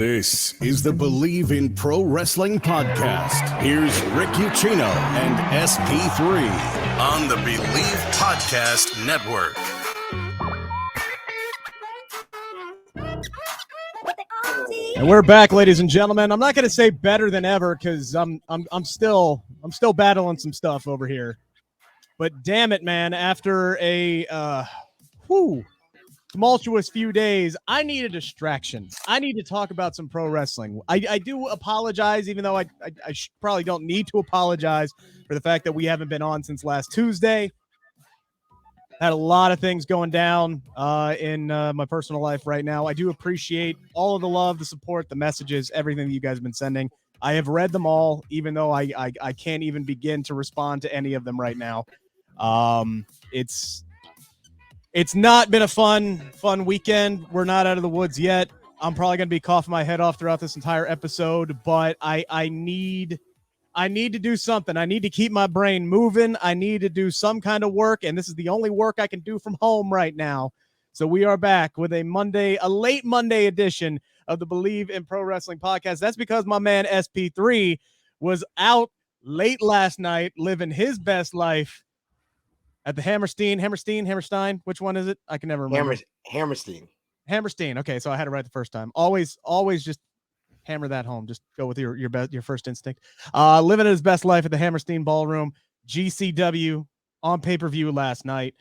This is the Bleav in Pro Wrestling podcast. Here's Rick Ucchino and SP3 on the Bleav Podcast Network. And we're back, ladies and gentlemen. I'm not going to say better than ever because I'm still battling some stuff over here. But damn it, man! After a tumultuous few days, I need a distraction. I need to talk about some pro wrestling. I do apologize, even though I probably don't need to apologize for the fact that we haven't been on since last Tuesday. Had a lot of things going down in my personal life right now. I do appreciate all of the love, the support, the messages, everything that you guys have been sending. I have read them all, even though I can't even begin to respond to any of them right now. It's not been a fun weekend. We're not out of the woods yet. I'm probably going to be coughing my head off throughout this entire episode, but I need to do something. I need to keep my brain moving. I need to do some kind of work, and this is the only work I can do from home right now. So we are back with a late Monday edition of the Bleav in Pro Wrestling podcast. That's because my man SP3 was out late last night living his best life at the Hammerstein. Which one is it? I can never remember. Hammerstein. Okay, so I had it right the first time. Always just hammer that home. Just go with your first instinct. Living his best life at the Hammerstein Ballroom, GCW on pay-per-view last night.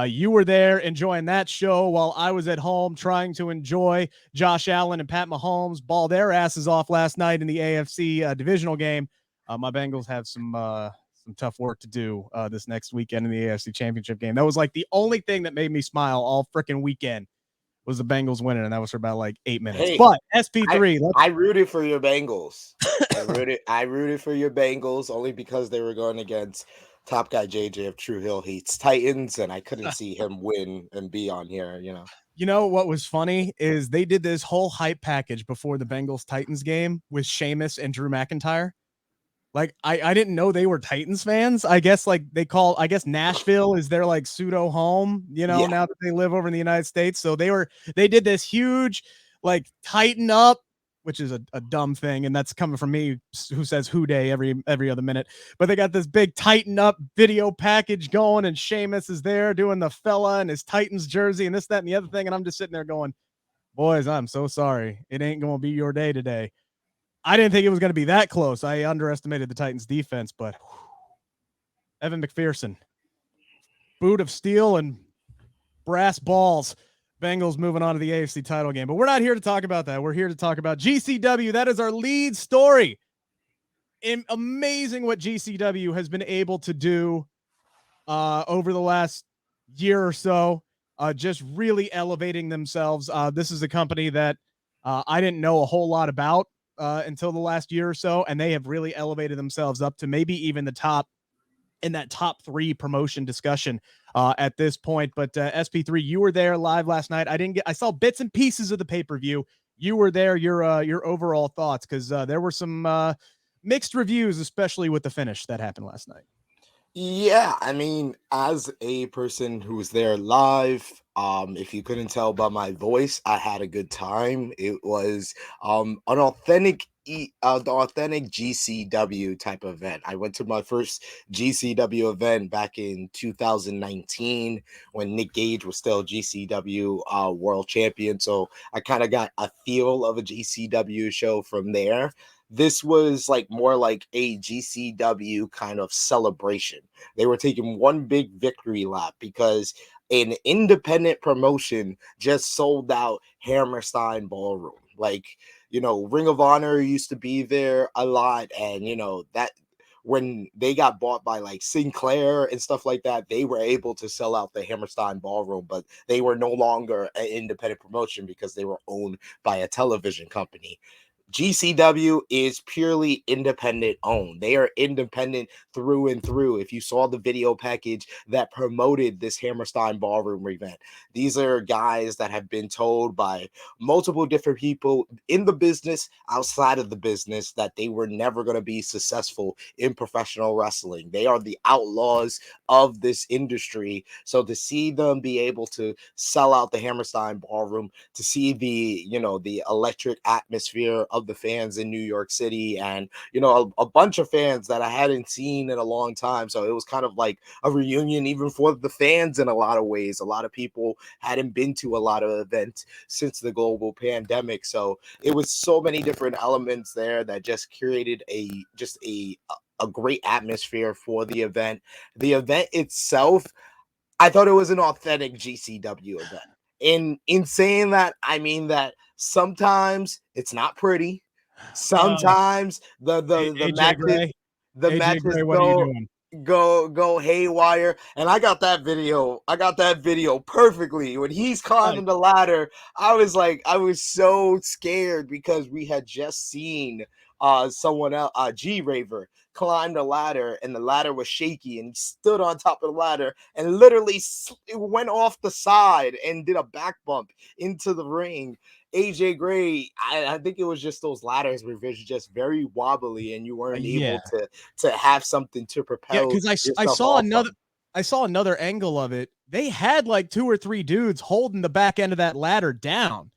You were there enjoying that show while I was at home trying to enjoy Josh Allen and Pat Mahomes ball their asses off last night in the AFC divisional game. My Bengals have some tough work to do this next weekend in the AFC Championship game. That was like the only thing that made me smile all freaking weekend was the Bengals winning, and that was for about like 8 minutes. Hey, but SP3, I rooted for your Bengals. I rooted for your Bengals only because they were going against Top Guy JJ of True Hill Hates Titans, and I couldn't see him win and be on here. You know what was funny is they did this whole hype package before the Bengals Titans game with Sheamus and Drew McIntyre. Like I didn't know they were Titans fans. I guess Nashville is their like pseudo home, now that they live over in the United States. So they did this huge like tighten up, which is a dumb thing, and that's coming from me who says who day every other minute. But they got this big tighten up video package going, and Sheamus is there doing the fella and his Titans jersey and this, that, and the other thing. And I'm just sitting there going, boys, I'm so sorry. It ain't gonna be your day today. I didn't think it was going to be that close. I underestimated the Titans defense, but Evan McPherson, boot of steel and brass balls. Bengals moving on to the AFC title game, but we're not here to talk about that. We're here to talk about GCW. That is our lead story. Amazing what GCW has been able to do over the last year or so, just really elevating themselves. This is a company that I didn't know a whole lot about until the last year or so, and they have really elevated themselves up to maybe even the top in that top 3 promotion discussion at this point. But SP3, you were there live last night. I saw bits and pieces of the pay-per-view. You were there. Your overall thoughts, because there were some mixed reviews, especially with the finish that happened last night. Yeah, I mean, as a person who was there live, if you couldn't tell by my voice, I had a good time. It was an authentic GCW type event. I went to my first GCW event back in 2019 when Nick Gage was still GCW world champion. So I kind of got a feel of a GCW show from there. This was more like a GCW kind of celebration. They were taking one big victory lap because an independent promotion just sold out Hammerstein Ballroom. Ring of Honor used to be there a lot, and that when they got bought by Sinclair and stuff like that, they were able to sell out the Hammerstein Ballroom, but they were no longer an independent promotion because they were owned by a television company. GCW is purely independent owned. They are independent through and through. If you saw the video package that promoted this Hammerstein Ballroom event, these are guys that have been told by multiple different people in the business, outside of the business, that they were never going to be successful in professional wrestling. They are the outlaws of this industry. So to see them be able to sell out the Hammerstein Ballroom, to see the, the electric atmosphere of the fans in New York City, and a bunch of fans that I hadn't seen in a long time. So it was kind of like a reunion even for the fans in a lot of ways. A lot of people hadn't been to a lot of events since the global pandemic. So it was so many different elements there that just created a great atmosphere for the event. The event itself, I thought it was an authentic GCW event. In saying that, I mean that sometimes it's not pretty. Sometimes the AJ matches Gray. the AJ matches Gray, what are you doing? go haywire. And I got that video perfectly when he's climbing the ladder. I was so scared because we had just seen someone else, G Raver, climb the ladder, and the ladder was shaky, and he stood on top of the ladder and literally went off the side and did a back bump into the ring. AJ Gray, I think it was just those ladders were just very wobbly, and you weren't able to have something to propel. Yeah, because I saw another angle of it. They had like 2 or 3 dudes holding the back end of that ladder down,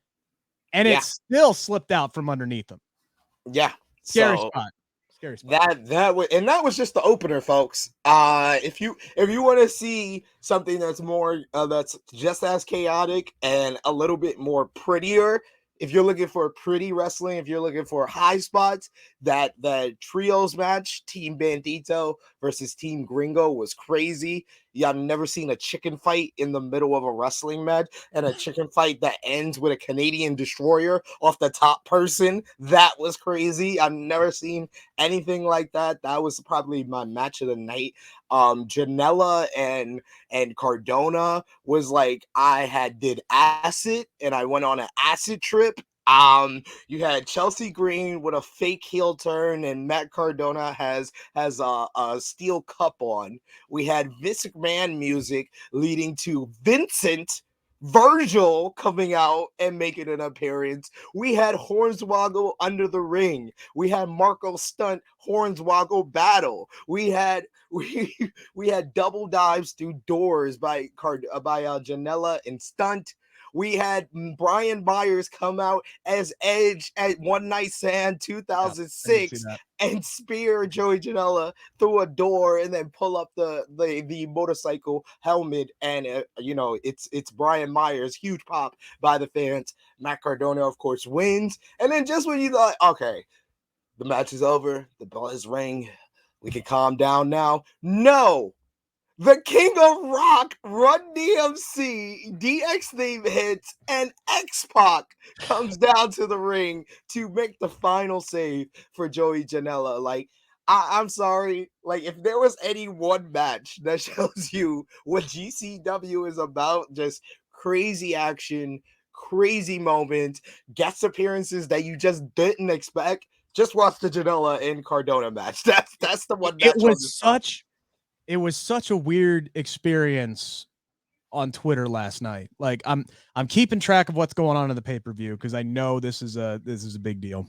and it still slipped out from underneath them. Yeah, scary spot. That was just the opener, folks. If you want to see something that's more that's just as chaotic and a little bit more prettier, if you're looking for pretty wrestling, if you're looking for high spots, that trios match, Team Bandito versus Team Gringo, was crazy. Yeah, I've never seen a chicken fight in the middle of a wrestling match, and a chicken fight that ends with a Canadian destroyer off the top person. That was crazy. I've never seen anything like that. That was probably my match of the night. Janela and Cardona was like, I did acid and I went on an acid trip. You had Chelsea Green with a fake heel turn, and Matt Cardona has a steel cup on. We had Vince McMahon music leading to Vincent Virgil coming out and making an appearance. We had Hornswoggle under the ring. We had Marco Stunt Hornswoggle battle. We had double dives through doors by Janela and Stunt. We had Brian Myers come out as Edge at One Night Stand 2006 and spear Joey Janela through a door and then pull up the motorcycle helmet. And it's Brian Myers, huge pop by the fans. Matt Cardona, of course, wins. And then just when you thought, okay, the match is over, the bell is ring, we can calm down now. No. The King of Rock, Run DMC, DX theme hits, and X-Pac comes down to the ring to make the final save for Joey Janela. Like, I'm sorry. Like, if there was any one match that shows you what GCW is about, just crazy action, crazy moments, guest appearances that you just didn't expect, just watch the Janela and Cardona match. That's the one match. It was such a weird experience on Twitter last night. Like, I'm keeping track of what's going on in the pay-per-view because I know this is a big deal.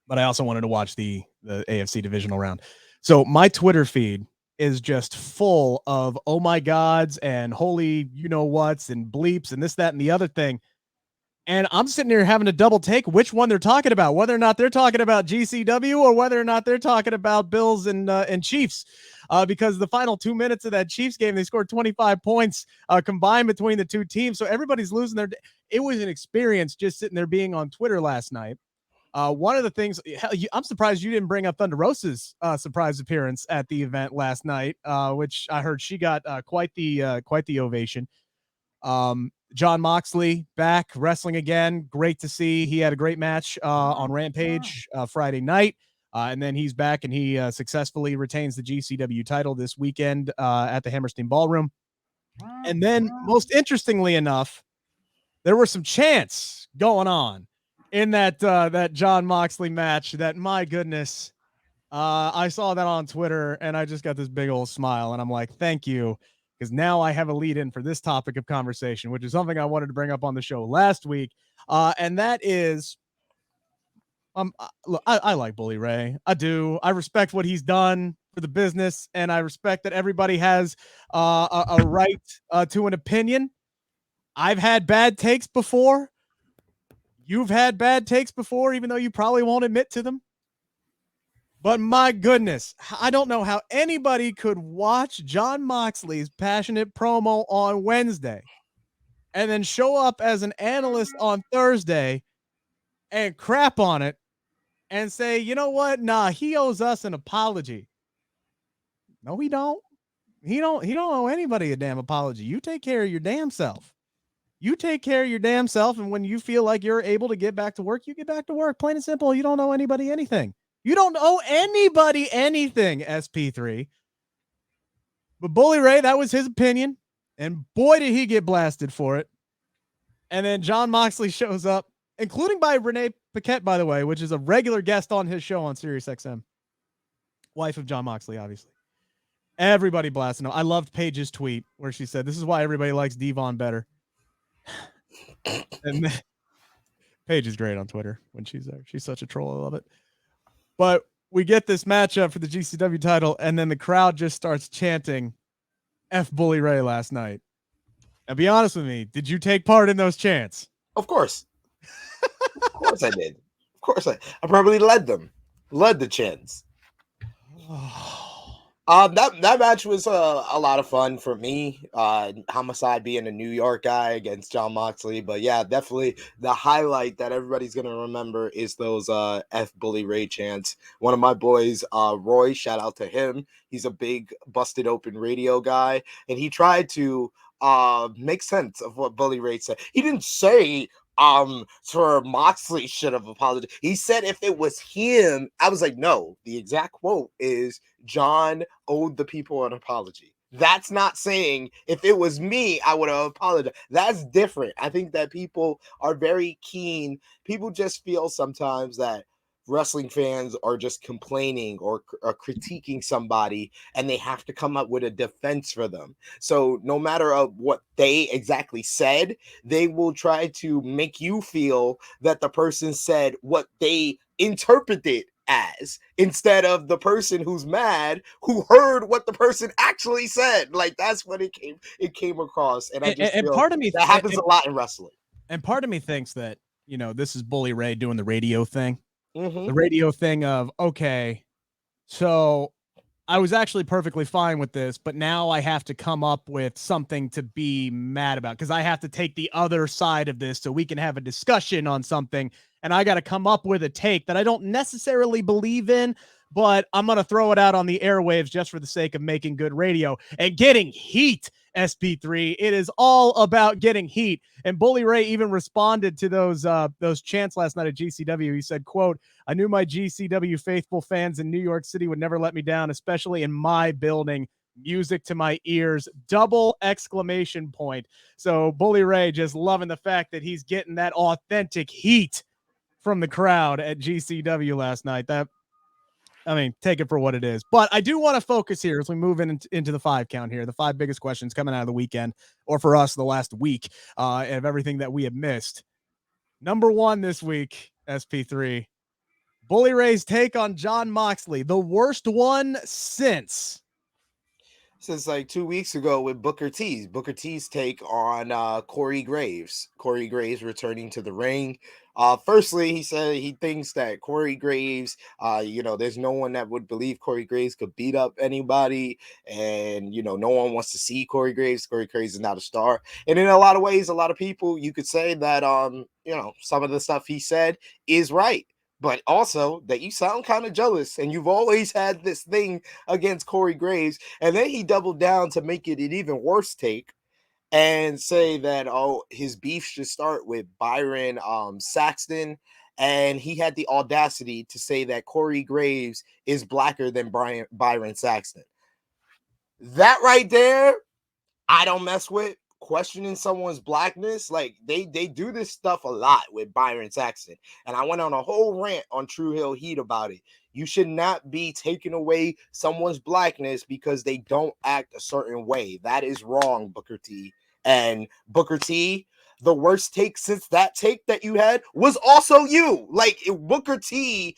But I also wanted to watch the AFC divisional round. So my Twitter feed is just full of oh my gods and holy whats and bleeps and this, that, and the other thing. And I'm sitting here having to double take which one they're talking about, whether or not they're talking about GCW or whether or not they're talking about Bills and Chiefs. Because the final 2 minutes of that Chiefs game, they scored 25 points combined between the two teams. So everybody's losing their. It was an experience just sitting there being on Twitter last night. One of the things, I'm surprised you didn't bring up Thunder Rosa's surprise appearance at the event last night, which I heard she got quite the ovation. Jon Moxley back wrestling again. Great to see. He had a great match on Rampage Friday night. And then he's back and he successfully retains the GCW title this weekend at the Hammerstein Ballroom. And then most interestingly enough, there were some chants going on in that Jon Moxley match. That, my goodness, I saw that on Twitter and I just got this big old smile and I'm like, thank you, because now I have a lead in for this topic of conversation, which is something I wanted to bring up on the show last week, and that is. Look, I like Bully Ray. I do. I respect what he's done for the business, and I respect that everybody has a right to an opinion. I've had bad takes before. You've had bad takes before, even though you probably won't admit to them. But my goodness, I don't know how anybody could watch Jon Moxley's passionate promo on Wednesday and then show up as an analyst on Thursday and crap on it and say, you know what? Nah, he owes us an apology. No, he don't. He don't owe anybody a damn apology. You take care of your damn self. You take care of your damn self, and when you feel like you're able to get back to work, you get back to work. Plain and simple. You don't owe anybody anything. You don't owe anybody anything, SP3. But Bully Ray, that was his opinion, and boy, did he get blasted for it. And then Jon Moxley shows up, including by Renee Paquette, by the way, which is a regular guest on his show on SiriusXM. Wife of Jon Moxley, obviously. Everybody blasting him. I loved Paige's tweet where she said, this is why everybody likes Devon better. And Paige is great on Twitter when she's there. She's such a troll. I love it. But we get this matchup for the GCW title, and then the crowd just starts chanting F Bully Ray last night. Now, be honest with me. Did you take part in those chants? Of course. Of course I did. Of course I probably led the chants. That match was a lot of fun for me. Homicide being a New York guy against Jon Moxley, but yeah, definitely the highlight that everybody's gonna remember is those F Bully Ray chants. One of my boys, Roy, shout out to him. He's a big Busted Open Radio guy, and he tried to make sense of what Bully Ray said. He didn't say for Moxley should have apologized. He said if it was him, I was like, no, the exact quote is John owed the people an apology. That's not saying if it was me, I would have apologized. That's different. I think that people are very keen. People just feel sometimes that wrestling fans are just complaining or critiquing somebody and they have to come up with a defense for them. So no matter what they exactly said, they will try to make you feel that the person said what they interpreted as, instead of the person who's mad who heard what the person actually said. Like, that's what it came across. And I just feel part of me that happens a lot in wrestling. And part of me thinks that, you know, this is Bully Ray doing the radio thing. Mm-hmm. The radio thing of, okay, so I was actually perfectly fine with this, but now I have to come up with something to be mad about because I have to take the other side of this so we can have a discussion on something. And I got to come up with a take that I don't necessarily believe in, but I'm going to throw it out on the airwaves just for the sake of making good radio and getting heat. SP3, it is all about getting heat. And Bully Ray even responded to those chants last night at GCW. He said, quote, I knew my GCW faithful fans in New York City would never let me down, especially in my building. Music to my ears, double exclamation point. So Bully Ray just loving the fact that he's getting that authentic heat from the crowd at GCW last night. I mean, take it for what it is. But I do want to focus here as we move into the 5 count here, the 5 biggest questions coming out of the weekend, or for us, the last week of everything that we have missed. Number 1 this week, SP3, Bully Ray's take on Jon Moxley, the worst one since like 2 weeks ago with Booker T's take on Corey Graves. Corey Graves returning to the ring. Firstly, he said he thinks that Corey Graves, there's no one that would believe Corey Graves could beat up anybody. And, no one wants to see Corey Graves. Corey Graves is not a star. And in a lot of ways, a lot of people, you could say that, some of the stuff he said is right. But also that you sound kind of jealous and you've always had this thing against Corey Graves. And then he doubled down to make it an even worse take and say that, his beef should start with Byron Saxton. And he had the audacity to say that Corey Graves is blacker than Byron Saxton. That right there, I don't mess with. questioning someone's blackness, like they do this stuff a lot with Byron Saxton. And I went on a whole rant on True Hill Heat about it. You should not be taking away someone's blackness because they don't act a certain way. That is wrong, Booker T. And Booker T, the worst take since that take that you had was also you. Like Booker T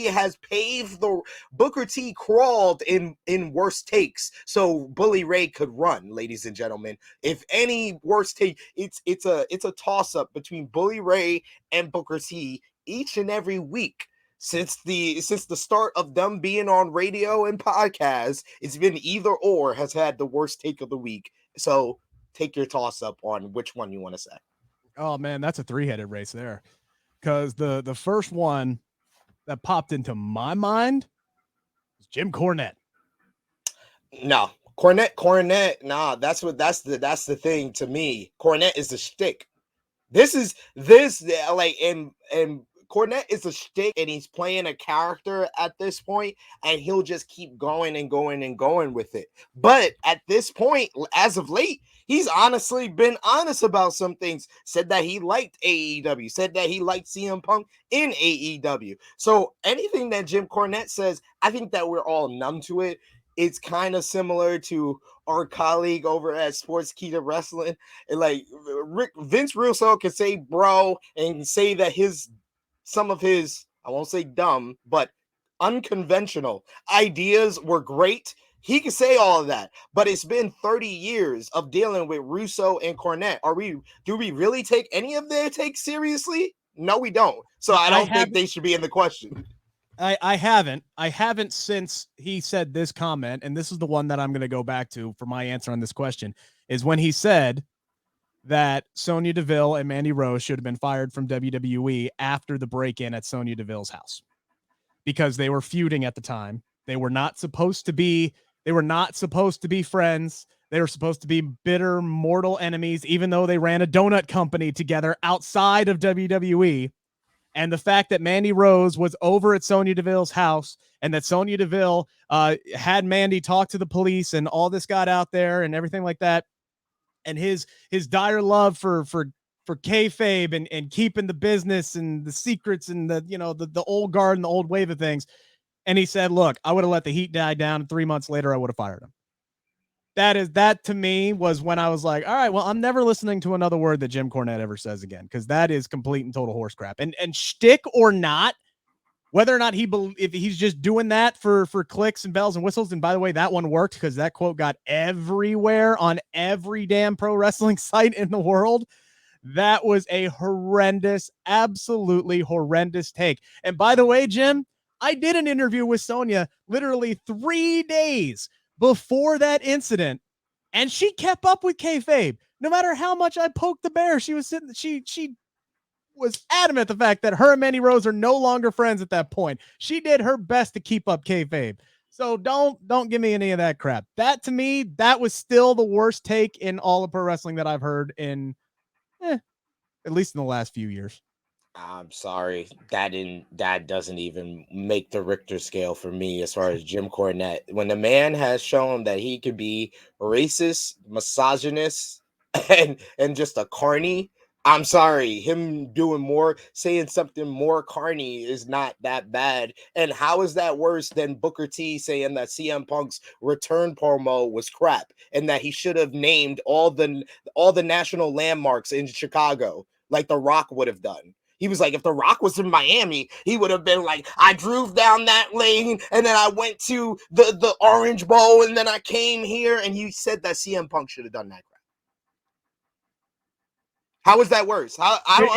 has paved the Booker T crawled in worst takes so Bully Ray could run, ladies and gentlemen. If any worst take, it's a toss up between Bully Ray and Booker T each and every week. Since the start of them being on radio and podcasts, it's been either or has had the worst take of the week. So take your toss up on which one you want to say. Oh man, that's a 3-headed race there. Because the first one that popped into my mind was Jim Cornette. No, Cornette. Nah, that's the thing to me. Cornette is the shtick. This like and Cornette is a shtick, and he's playing a character at this point, and he'll just keep going and going and going with it. But at this point, as of late, he's honestly been honest about some things. Said that he liked AEW, said that he liked CM Punk in AEW. So anything that Jim Cornette says, I think that we're all numb to it. It's kind of similar to our colleague over at Sports Kita Wrestling. And like Vince Russo can say bro and say that some of his, I won't say dumb, but unconventional ideas were great. He can say all of that, but it's been 30 years of dealing with Russo and Cornette. Do we really take any of their takes seriously? No, we don't. So I don't think they should be in the question. I haven't since he said this comment, and this is the one that I'm going to go back to for my answer on this question, is when he said that Sonya Deville and Mandy Rose should have been fired from WWE after the break-in at Sonya Deville's house because they were feuding at the time. They were not supposed to be friends. They were supposed to be bitter mortal enemies, even though they ran a donut company together outside of WWE. And the fact that Mandy Rose was over at Sonya Deville's house and that Sonya Deville had Mandy talk to the police and all this got out there and everything like that. And his dire love for kayfabe and keeping the business and the secrets and the old guard and the old wave of things. And he said, look, I would have let the heat die down. And 3 months later, I would have fired him. That to me was when I was like, all right, well, I'm never listening to another word that Jim Cornette ever says again, because that is complete and total horse crap. And shtick or not, whether or not if he's just doing that for clicks and bells and whistles. And by the way, that one worked because that quote got everywhere on every damn pro wrestling site in the world. That was a horrendous, absolutely horrendous take. And by the way, Jim, I did an interview with Sonya literally 3 days before that incident, and she kept up with kayfabe. No matter how much I poked the bear, she was adamant the fact that her and Mandy Rose are no longer friends at that point. She did her best to keep up kayfabe. So don't give me any of that crap. That to me, that was still the worst take in all of pro wrestling that I've heard in at least in the last few years. I'm sorry, that doesn't even make the Richter scale for me as far as Jim Cornette. When the man has shown that he could be racist, misogynist, and just a carny, I'm sorry, him saying something more carny is not that bad. And how is that worse than Booker T saying that CM Punk's return promo was crap and that he should have named all the national landmarks in Chicago like The Rock would have done? He was like, if The Rock was in Miami, he would have been like, I drove down that lane and then I went to the Orange Bowl and then I came here. And he said that CM Punk should have done that crap. How is that worse? I don't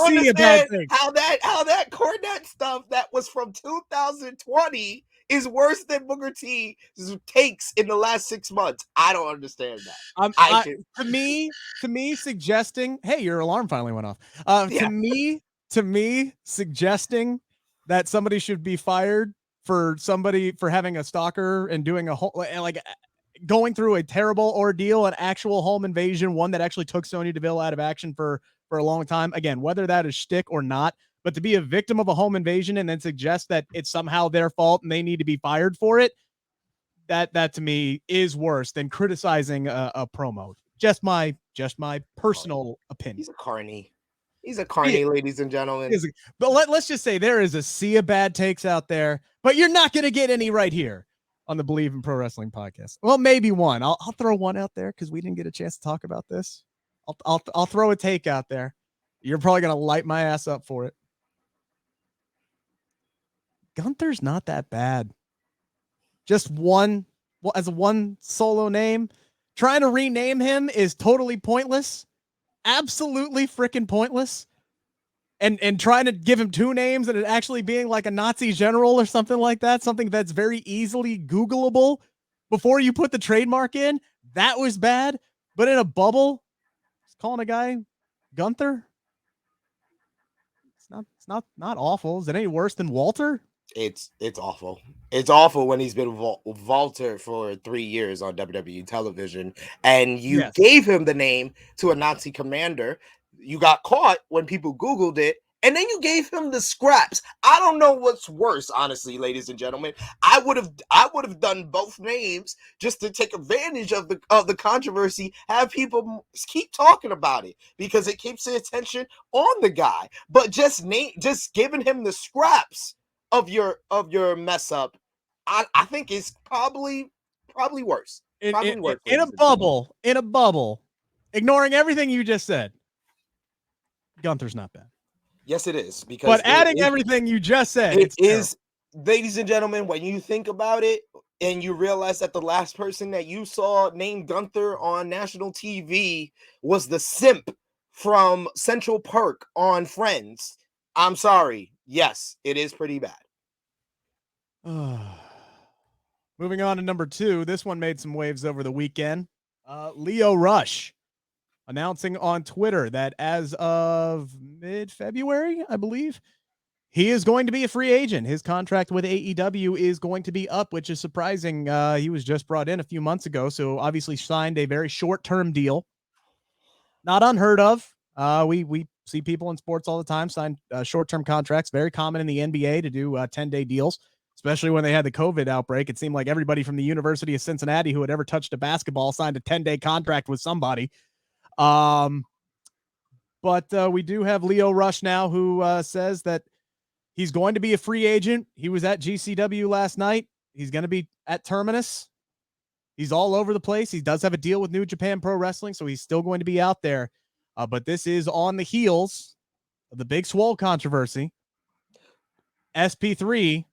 understand how that Cornette stuff that was from 2020 is worse than Booker T's takes in the last 6 months. I don't understand that. To me, suggesting, hey, your alarm finally went off. To me, suggesting that somebody should be fired for having a stalker and doing a whole going through a terrible ordeal, an actual home invasion, one that actually took Sonya Deville out of action for a long time. Again, whether that is shtick or not, but to be a victim of a home invasion and then suggest that it's somehow their fault and they need to be fired for it, that to me is worse than criticizing a promo. Just my personal opinion. He's a Carney. He's a Carney, ladies and gentlemen. But let's just say there is a sea of bad takes out there, but you're not going to get any right here on the Bleav in Pro Wrestling podcast. Well, maybe one. I'll throw one out there because we didn't get a chance to talk about this. I'll throw a take out there. You're probably going to light my ass up for it. Gunther's not that bad. Just one solo name. Trying to rename him is totally pointless. Absolutely freaking pointless. And trying to give him two names and it actually being like a Nazi general or something like that, something that's very easily Googleable before you put the trademark in, that was bad. But in a bubble, just calling a guy Gunther, it's not awful. Is it any worse than Walter? It's awful. It's awful when he's been Walter for 3 years on WWE television, and you gave him the name to a Nazi commander. You got caught when people Googled it, and then you gave him the scraps. I don't know what's worse, honestly, ladies and gentlemen. I would have done both names just to take advantage of the controversy, have people keep talking about it because it keeps the attention on the guy. But just giving him the scraps of your mess up, I think is probably worse. In a bubble, ignoring everything you just said, Gunther's not bad. Yes, it is. But adding everything you just said, it is, ladies and gentlemen, when you think about it and you realize that the last person that you saw named Gunther on national TV was the simp from Central Park on Friends, I'm sorry. Yes, it is pretty bad. Moving on to number 2. This one made some waves over the weekend. Lio Rush announcing on Twitter that as of mid-February, I believe, he is going to be a free agent. His contract with AEW is going to be up, which is surprising. He was just brought in a few months ago, so obviously signed a very short-term deal. Not unheard of. We see people in sports all the time sign short-term contracts. Very common in the NBA to do 10-day deals, especially when they had the COVID outbreak. It seemed like everybody from the University of Cincinnati who had ever touched a basketball signed a 10-day contract with somebody. But we do have Lio Rush now who says that he's going to be a free agent. He was at GCW last night. He's going to be at Terminus. He's all over the place. He does have a deal with New Japan Pro Wrestling, so he's still going to be out there. But this is on the heels of the big Swole controversy. SP3,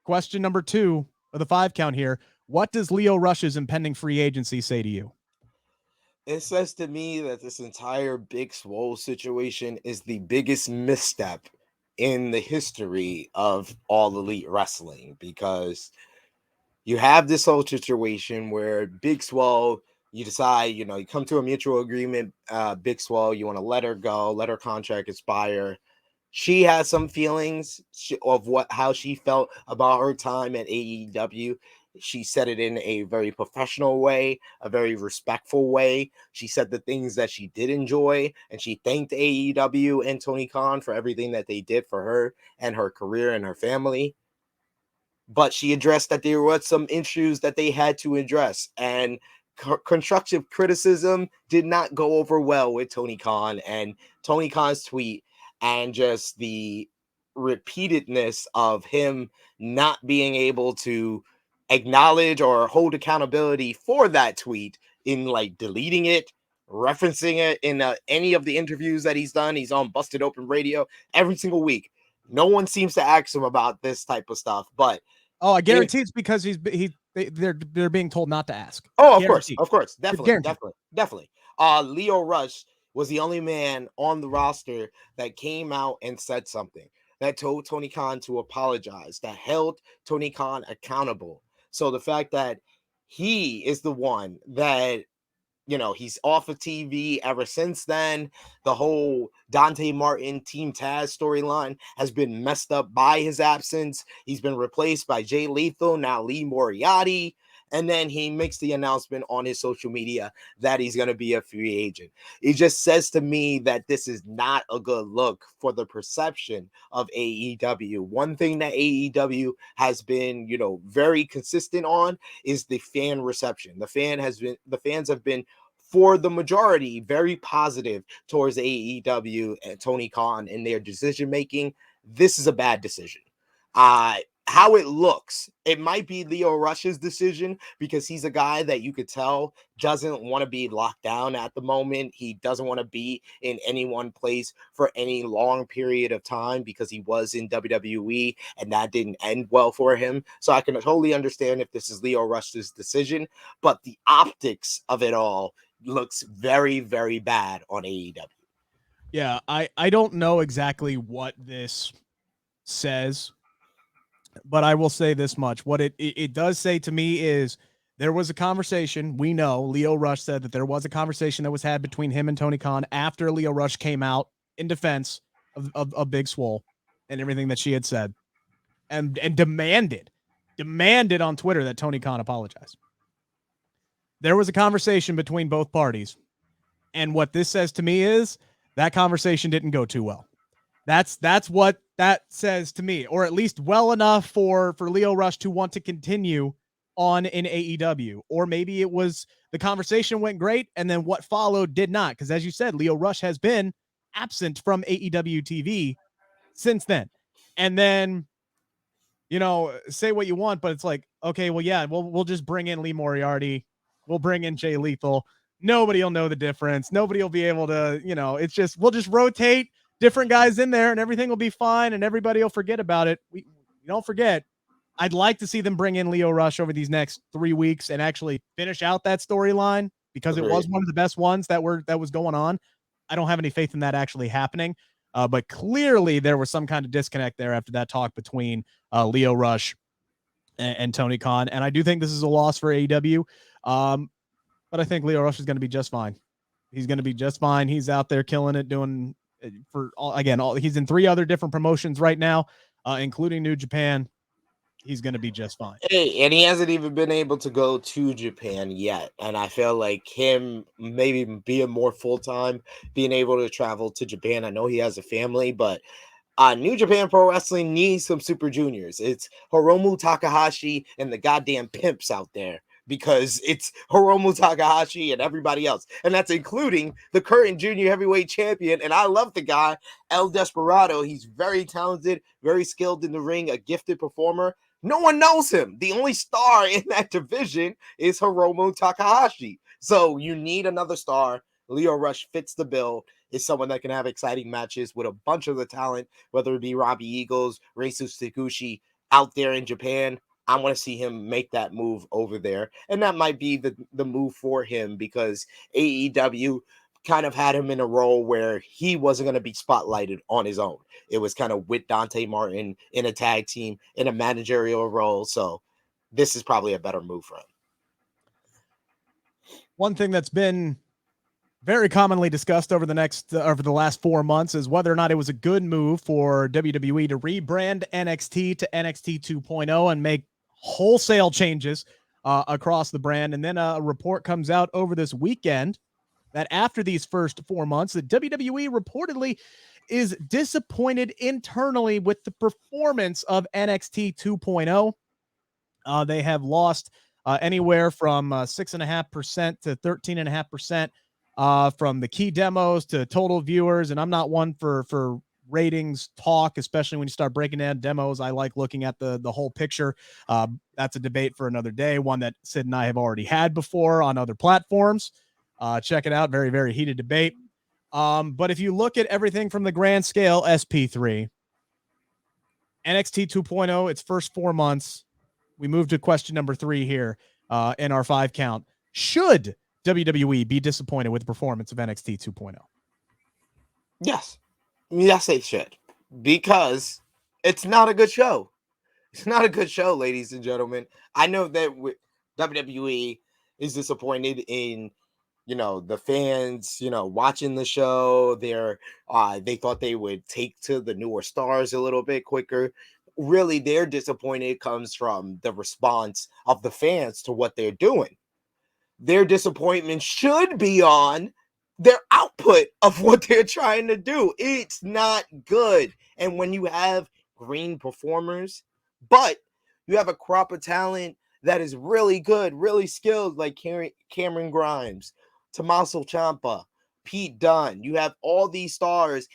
question number 2 of the 5 count here. What does Lio Rush's impending free agency say to you? It says to me that this entire big Swole situation is the biggest misstep in the history of All Elite Wrestling, because you have this whole situation where Big Swole, you decide, you come to a mutual agreement. Big Swole, you want to let her go, let her contract expire. She has some feelings of how she felt about her time at AEW. She said it in a very professional way, a very respectful way. She said the things that she did enjoy, and she thanked AEW and Tony Khan for everything that they did for her and her career and her family. But she addressed that there were some issues that they had to address, and constructive criticism did not go over well with Tony Khan and Tony Khan's tweet, and just the repeatedness of him not being able to acknowledge or hold accountability for that tweet in like deleting it, referencing it in any of the interviews that he's done. He's on Busted Open Radio every single week. No one seems to ask him about this type of stuff, but I guarantee it's because they're being told not to ask. Oh, of course, definitely. Lio Rush was the only man on the roster that came out and said something, that told Tony Khan to apologize, that held Tony Khan accountable. So the fact that he is the one that, he's off of TV ever since then, the whole Dante Martin Team Taz storyline has been messed up by his absence. He's been replaced by Jay Lethal, now Lee Moriarty. And then he makes the announcement on his social media that he's going to be a free agent. It just says to me that this is not a good look for the perception of AEW. One thing that AEW has been, very consistent on is the fan reception. The fans have been for the majority, very positive towards AEW and Tony Khan and their decision making. This is a bad decision. How it looks, it might be Lio Rush's decision because he's a guy that you could tell doesn't want to be locked down at the moment. He doesn't want to be in any one place for any long period of time because he was in WWE and that didn't end well for him. So I can totally understand if this is Lio Rush's decision, but the optics of it all looks very, very bad on AEW. Yeah, I don't know exactly what this says, but I will say this much. What it does say to me is there was a conversation. We know Lio Rush said that there was a conversation that was had between him and Tony Khan after Lio Rush came out in defense of Big Swole and everything that she had said and demanded on Twitter that Tony Khan apologize. There was a conversation between both parties. And what this says to me is that conversation didn't go too well. That's what that says to me, or at least well enough for Lio Rush to want to continue on in AEW. Or maybe it was the conversation went great and then what followed did not. Because as you said, Lio Rush has been absent from AEW TV since then. And then, say what you want, but it's like, okay, well, yeah, we'll just bring in Lee Moriarty. We'll bring in Jay Lethal. Nobody will know the difference. Nobody will be able to, it's just, we'll just rotate different guys in there and everything will be fine and everybody will forget about it. We don't forget. I'd like to see them bring in Lio Rush over these next 3 weeks and actually finish out that storyline because it was one of the best ones that was going on. I don't have any faith in that actually happening. But clearly there was some kind of disconnect there after that talk between Lio Rush and Tony Khan. And I do think this is a loss for AEW. But I think Lio Rush is going to be just fine. He's going to be just fine. He's out there killing it, doing he's in 3 other different promotions right now, including New Japan. He's going to be just fine. Hey, and he hasn't even been able to go to Japan yet. And I feel like him maybe being more full-time, being able to travel to Japan. I know he has a family, but New Japan Pro Wrestling needs some Super Juniors. It's Hiromu Takahashi and the goddamn pimps out there. Because it's Hiromu Takahashi and everybody else. And that's including the current junior heavyweight champion. And I love the guy, El Desperado. He's very talented, very skilled in the ring, a gifted performer. No one knows him. The only star in that division is Hiromu Takahashi. So you need another star. Lio Rush fits the bill. Is someone that can have exciting matches with a bunch of the talent, whether it be Robbie Eagles, Reisu Taguchi out there in Japan. I want to see him make that move over there. And that might be the move for him because AEW kind of had him in a role where he wasn't going to be spotlighted on his own. It was kind of with Dante Martin in a tag team, in a managerial role. So this is probably a better move for him. One thing that's been very commonly discussed over the last 4 months is whether or not it was a good move for WWE to rebrand NXT to NXT 2.0 and make wholesale changes across the brand. And then a report comes out over this weekend that after these first 4 months, the WWE reportedly is disappointed internally with the performance of NXT 2.0. They have lost anywhere from 6.5% to 13.5% from the key demos to total viewers. And I'm not one for ratings talk, especially when you start breaking down demos. I like looking at the whole picture. That's a debate for another day, one that Sid and I have already had before on other platforms. Check it out. Very, very heated debate. But if you look at everything from the grand scale, SP3, NXT 2.0, its first 4 months, we move to question number 3 here in our 5 count. Should WWE be disappointed with the performance of NXT 2.0? Yes. Yes, they should. Because it's not a good show. It's not a good show, ladies and gentlemen. I know that WWE is disappointed in, the fans, watching the show. They thought they would take to the newer stars a little bit quicker. Really, their disappointment comes from the response of the fans to what they're doing. Their disappointment should be on their output of what they're trying to do. It's not good. And when you have green performers, but you have a crop of talent that is really good, really skilled, like Cameron Grimes, Tommaso Ciampa, Pete Dunne. You have all these stars.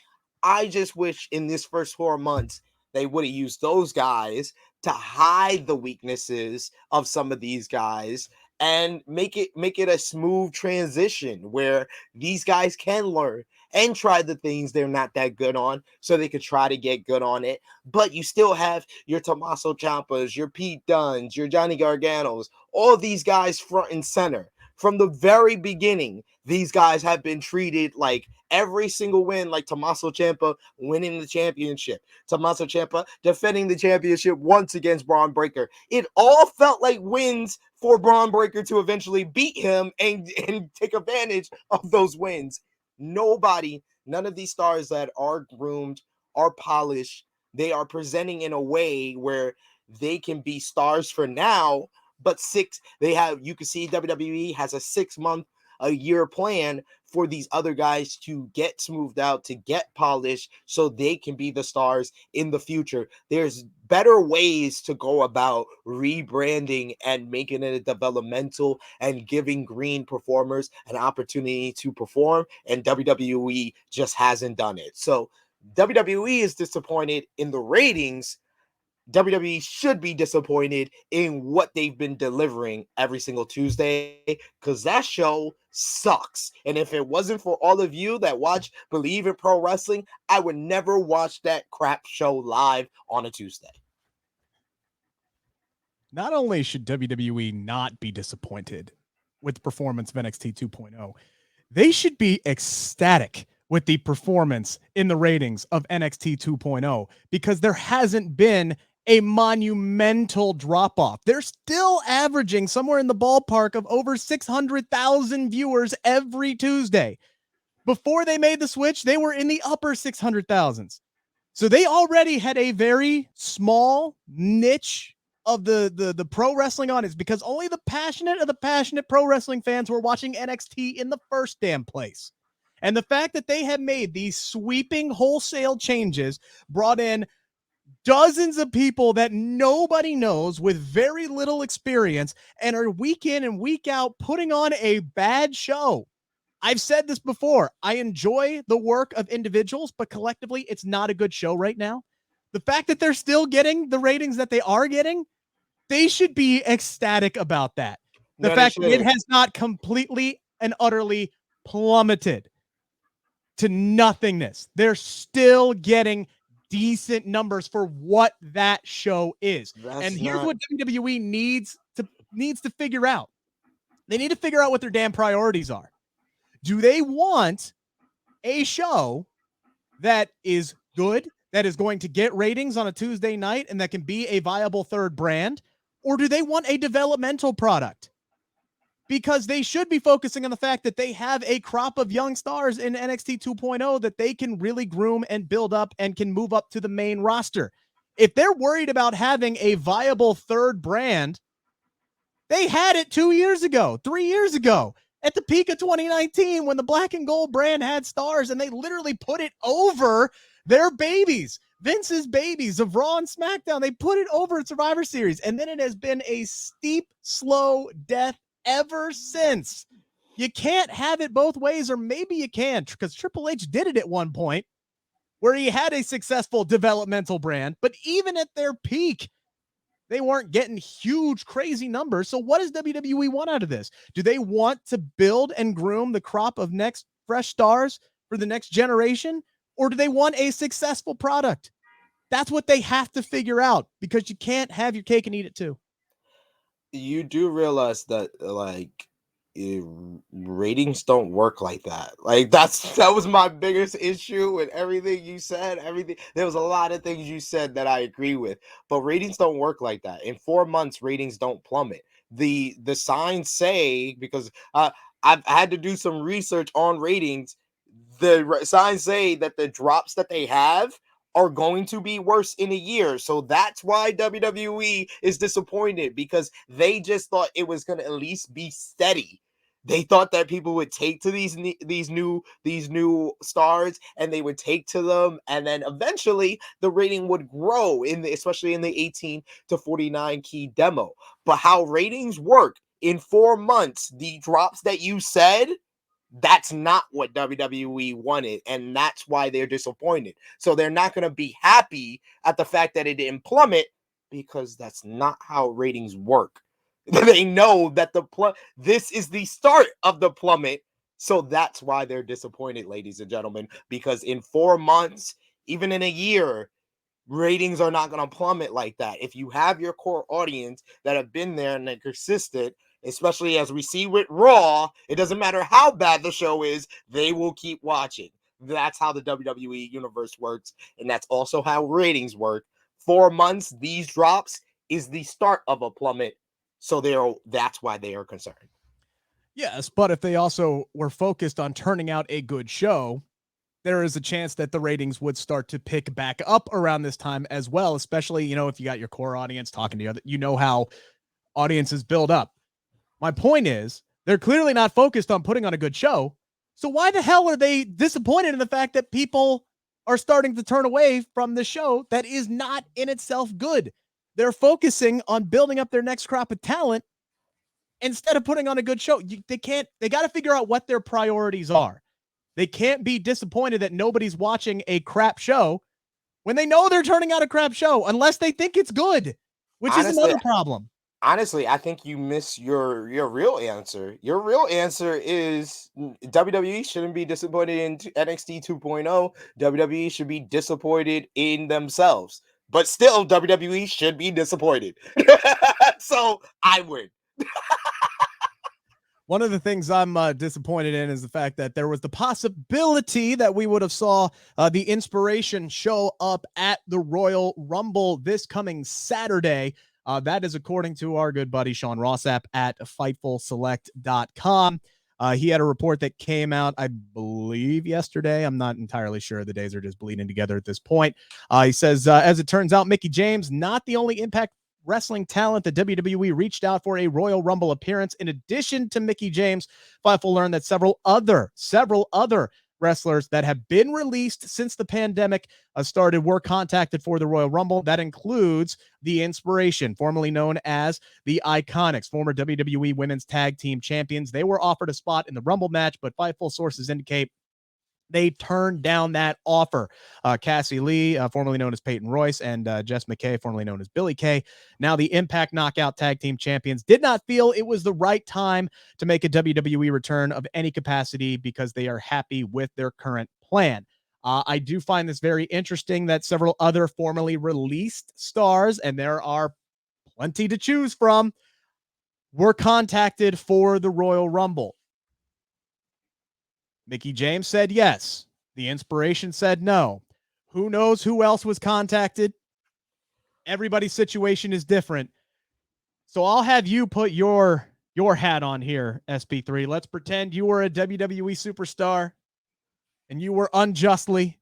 I just wish in this first 4 months they would have used those guys to hide the weaknesses of some of these guys and make it a smooth transition where these guys can learn and try the things they're not that good on so they could try to get good on it. But you still have your Tommaso Ciampas, your Pete Dunnes, your Johnny Garganos, all these guys front and center. From the very beginning, these guys have been treated like every single win, like Tommaso Ciampa winning the championship, Tommaso Ciampa defending the championship once against Braun Breaker. It all felt like wins for Braun Breaker to eventually beat him and take advantage of those wins. None of these stars that are groomed, are polished, they are presenting in a way where they can be stars for now, but you can see WWE has a 6-month, a year plan for these other guys to get smoothed out, to get polished, so they can be the stars in the future. There's better ways to go about rebranding and making it a developmental and giving green performers an opportunity to perform, and WWE just hasn't done it. So WWE is disappointed in the ratings. WWE should be disappointed in what they've been delivering every single Tuesday, because that show sucks. And if it wasn't for all of you that watch Bleav in Pro Wrestling, I would never watch that crap show live on a Tuesday. Not only should WWE not be disappointed with the performance of NXT 2.0, they should be ecstatic with the performance in the ratings of NXT 2.0, because there hasn't been a monumental drop-off. They're still averaging somewhere in the ballpark of over 600,000 viewers every Tuesday. Before they made the switch, they were in the upper 600,000s. So they already had a very small niche of the pro wrestling audience, because only the passionate of the passionate pro wrestling fans were watching NXT in the first damn place. And the fact that they have made these sweeping wholesale changes brought in dozens of people that nobody knows with very little experience and are week in and week out putting on a bad show. I've said this before. I enjoy the work of individuals, but collectively, it's not a good show right now. The fact that they're still getting the ratings that they are getting, they should be ecstatic about that. The fact that it has not completely and utterly plummeted to nothingness. They're still getting decent numbers for what that show is. Here's what WWE needs to figure out. They need to figure out what their damn priorities are. Do they want a show that is good, that is going to get ratings on a Tuesday night, and that can be a viable third brand? Or do they want a developmental product? Because they should be focusing on the fact that they have a crop of young stars in NXT 2.0 that they can really groom and build up and can move up to the main roster. If they're worried about having a viable third brand, they had it 2 years ago, 3 years ago, at the peak of 2019, when the Black and Gold brand had stars, and they literally put it over their babies, Vince's babies of Raw and SmackDown. They put it over at Survivor Series, and then it has been a steep, slow death ever since. You can't have it both ways, or maybe you can, because Triple H did it at one point where he had a successful developmental brand, but even at their peak, they weren't getting huge, crazy numbers. So what does WWE want out of this? Do they want to build and groom the crop of next fresh stars for the next generation? Or do they want a successful product? That's what they have to figure out, because you can't have your cake and eat it too. You do realize that, ratings don't work like that. That was my biggest issue with everything you said. There was a lot of things you said that I agree with, but ratings don't work like that. In 4 months, ratings don't plummet. The signs say, because I've had to do some research on ratings, the signs say that the drops that they have are going to be worse in a year. So that's why WWE is disappointed, because they just thought it was going to at least be steady. They thought that people would take to these new stars, and they would take to them, and then eventually the rating would grow, especially in the 18 to 49 key demo. But how ratings work in 4 months, the drops that you said, That's not what WWE wanted, and that's why they're disappointed. So they're not going to be happy at the fact that it didn't plummet, because that's not how ratings work. They know that this is the start of the plummet. So that's why they're disappointed, ladies and gentlemen, because in 4 months, even in a year, ratings are not going to plummet like that. If you have your core audience that have been there and they're consistent, especially as we see with Raw, it doesn't matter how bad the show is, they will keep watching. That's how the WWE universe works, and that's also how ratings work. 4 months, these drops is the start of a plummet. So that's why they are concerned. Yes, but if they also were focused on turning out a good show, there is a chance that the ratings would start to pick back up around this time as well, especially, if you got your core audience talking to you, how audiences build up. My point is, they're clearly not focused on putting on a good show. So why the hell are they disappointed in the fact that people are starting to turn away from the show that is not in itself good? They're focusing on building up their next crop of talent instead of putting on a good show. They got to figure out what their priorities are. They can't be disappointed that nobody's watching a crap show when they know they're turning out a crap show, unless they think it's good, which is another problem. Honestly, I think you miss your real answer. Your real answer is WWE shouldn't be disappointed in NXT 2.0. WWE should be disappointed in themselves. But still, WWE should be disappointed. So I win. One of the things I'm disappointed in is the fact that there was the possibility that we would have saw the Inspiration show up at the Royal Rumble this coming Saturday. That is according to our good buddy Sean Rossap at FightfulSelect.com. He had a report that came out, I believe, yesterday. I'm not entirely sure. The days are just bleeding together at this point. He says, as it turns out, Mickie James, not the only Impact Wrestling talent, the WWE reached out for a Royal Rumble appearance. In addition to Mickie James, Fightful learned that several other wrestlers that have been released since the pandemic were contacted for the Royal Rumble. That includes the Inspiration, formerly known as the Iconics, former WWE Women's Tag Team Champions. They were offered a spot in the Rumble match, but Fightful sources indicate they turned down that offer. Cassie Lee, formerly known as Peyton Royce, and Jess McKay, formerly known as Billie Kay, now the Impact Knockout Tag Team Champions, did not feel it was the right time to make a WWE return of any capacity because they are happy with their current plan. I do find this very interesting that several other formerly released stars, and there are plenty to choose from, were contacted for the Royal Rumble. Mickie James said yes. The Inspiration said no. Who knows who else was contacted? Everybody's situation is different. So I'll have you put your hat on here, SP3. Let's pretend you were a WWE superstar and you were unjustly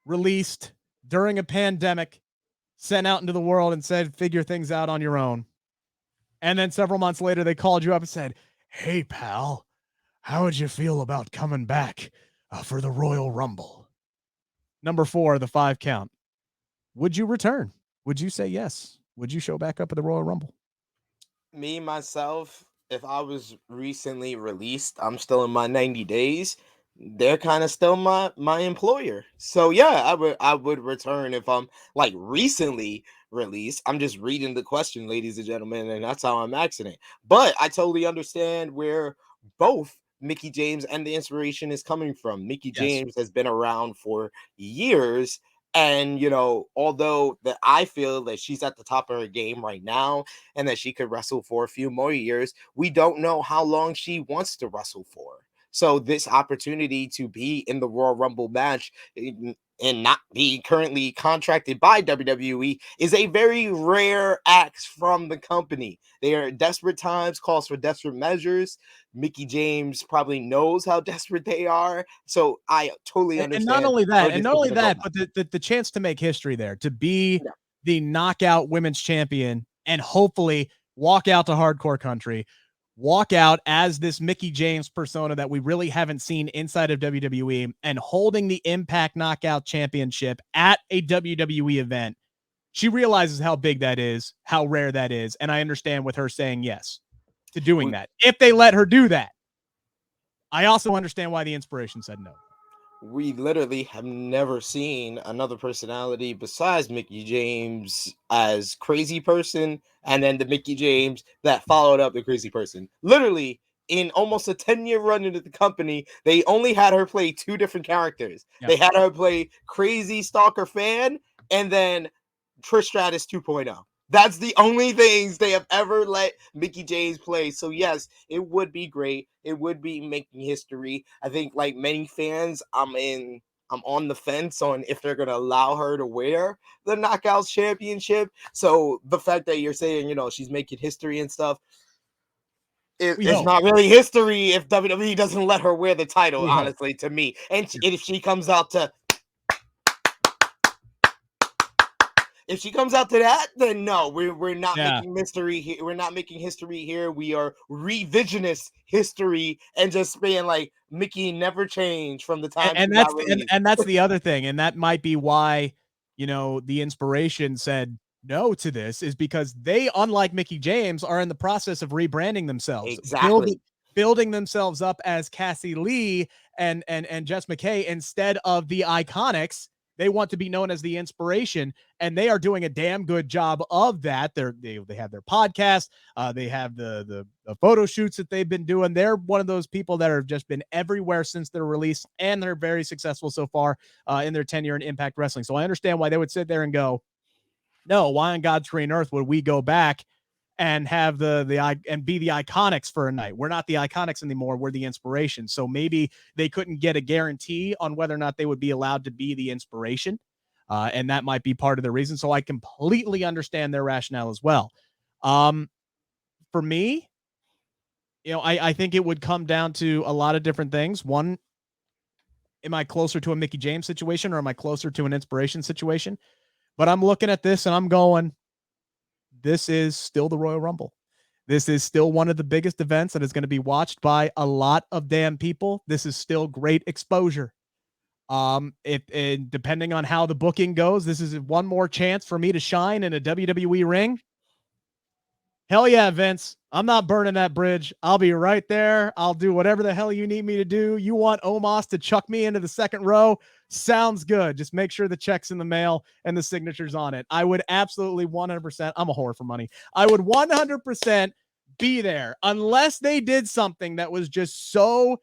released during a pandemic, sent out into the world and said, figure things out on your own. And then several months later, they called you up and said, hey, pal, how would you feel about coming back for the Royal Rumble? Number 4, the 5 count. Would you return? Would you say yes? Would you show back up at the Royal Rumble? Me, myself, if I was recently released, I'm still in my 90 days. They're kind of still my employer. So yeah, I would return if I'm like recently released. I'm just reading the question, ladies and gentlemen, and that's how I'm asking it. But I totally understand where both Mickie James and the Inspiration is coming from. Mickie Yes. James has been around for years. And, although that I feel that she's at the top of her game right now and that she could wrestle for a few more years, we don't know how long she wants to wrestle for. So this opportunity to be in the Royal Rumble match and not be currently contracted by WWE is a very rare act from the company. They are desperate times, calls for desperate measures. Mickie James probably knows how desperate they are. So I totally understand. And not only that, but the chance to make history there, to be the knockout women's champion and hopefully walk out to hardcore country, walk out as this Mickie James persona that we really haven't seen inside of WWE, and holding the Impact Knockout Championship at a WWE event. She realizes how big that is, how rare that is, and I understand with her saying yes to doing that, if they let her do that. I also understand why the Inspiration said no. We literally have never seen another personality besides Mickie James as crazy person, and then the Mickie James that followed up the crazy person. Literally, in almost a 10-year run into the company, they only had her play 2 different characters. Yep. They had her play crazy stalker fan and then Trish Stratus 2.0. That's the only things they have ever let Mickie James play. So yes, it would be great. It would be making history. I think, like many fans, I'm on the fence on if they're gonna allow her to wear the Knockouts Championship. So the fact that you're saying, she's making history and stuff, it's not really history if WWE doesn't let her wear the title, honestly, to me. And if she comes out to that, then no, we're not making mystery here. We're not making history here. We are revisionist history and just being like, Mickie never changed from the time and that's the other thing, and that might be why the Inspiration said no to this, is because they, unlike Mickie James, are in the process of rebranding themselves, exactly, building themselves up as Cassie Lee and Jess McKay instead of the Iconics. They want to be known as the Inspiration, and they are doing a damn good job of that. They have their podcast. They have the photo shoots that they've been doing. They're one of those people that have just been everywhere since their release, and they're very successful so far in their tenure in Impact Wrestling. So I understand why they would sit there and go, no, why on God's green earth would we go back and have and be the Iconics for a night? We're not the Iconics anymore. We're the Inspiration. So maybe they couldn't get a guarantee on whether or not they would be allowed to be the Inspiration. And that might be part of the reason. So I completely understand their rationale as well. For me, I think it would come down to a lot of different things. One, am I closer to a Mickie James situation, or am I closer to an Inspiration situation? But I'm looking at this and I'm going, this is still the Royal Rumble. This is still one of the biggest events that is going to be watched by a lot of damn people. This is still great exposure. Depending on how the booking goes, this is one more chance for me to shine in a WWE ring. Hell yeah, Vince. I'm not burning that bridge. I'll be right there. I'll do whatever the hell you need me to do. You want Omos to chuck me into the second row? Sounds good. Just make sure the check's in the mail and the signature's on it. I would absolutely 100%. I'm a whore for money. I would 100% be there unless they did something that was just so